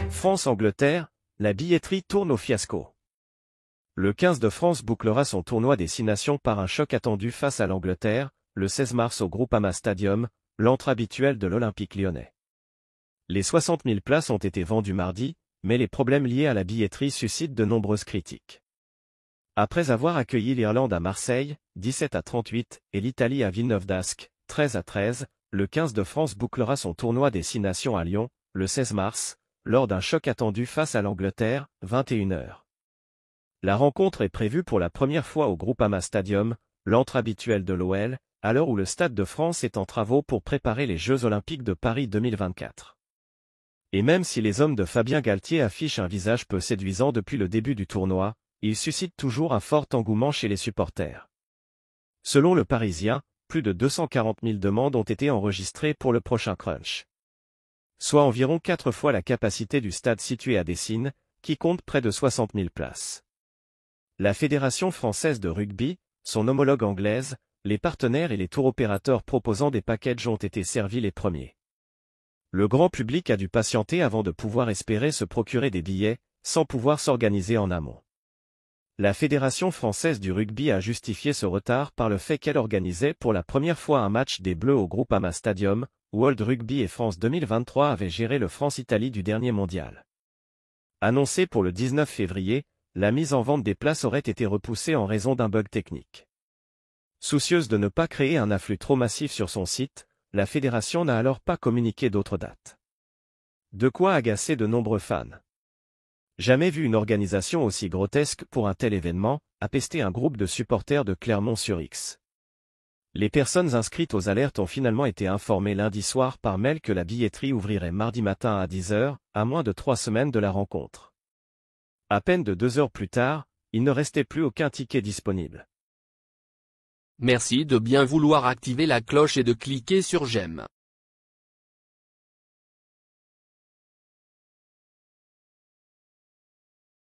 France-Angleterre, la billetterie tourne au fiasco. Le 15 de France bouclera son tournoi des 6 nations par un choc attendu face à l'Angleterre, le 16 mars au Groupama Stadium, l'antre habituel de l'Olympique lyonnais. Les 60 000 places ont été vendues mardi, mais les problèmes liés à la billetterie suscitent de nombreuses critiques. Après avoir accueilli l'Irlande à Marseille, 17-38, et l'Italie à Villeneuve d'Ascq, 13-13, le 15 de France bouclera son tournoi des 6 nations à Lyon, le 16 mars, lors d'un choc attendu face à l'Angleterre, 21h. La rencontre est prévue pour la première fois au Groupama Stadium, l'antre habituel de l'OL, à l'heure où le Stade de France est en travaux pour préparer les Jeux Olympiques de Paris 2024. Et même si les hommes de Fabien Galtier affichent un visage peu séduisant depuis le début du tournoi, ils suscitent toujours un fort engouement chez les supporters. Selon le Parisien, plus de 240 000 demandes ont été enregistrées pour le prochain crunch. Soit environ 4 fois la capacité du stade situé à Dessines, qui compte près de 60 000 places. La Fédération française de rugby, son homologue anglaise, les partenaires et les tours opérateurs proposant des packages ont été servis les premiers. Le grand public a dû patienter avant de pouvoir espérer se procurer des billets, sans pouvoir s'organiser en amont. La Fédération française du rugby a justifié ce retard par le fait qu'elle organisait pour la première fois un match des Bleus au Groupama Stadium, où World Rugby et France 2023 avaient géré le France-Italie du dernier mondial. Annoncé pour le 19 février, la mise en vente des places aurait été repoussée en raison d'un bug technique. Soucieuse de ne pas créer un afflux trop massif sur son site, la fédération n'a alors pas communiqué d'autres dates. De quoi agacer de nombreux fans. Jamais vu une organisation aussi grotesque pour un tel événement, a pesté un groupe de supporters de Clermont-sur-X. Les personnes inscrites aux alertes ont finalement été informées lundi soir par mail que la billetterie ouvrirait mardi matin à 10h, à moins de 3 semaines de la rencontre. À peine de 2 heures plus tard, il ne restait plus aucun ticket disponible. Merci de bien vouloir activer la cloche et de cliquer sur j'aime.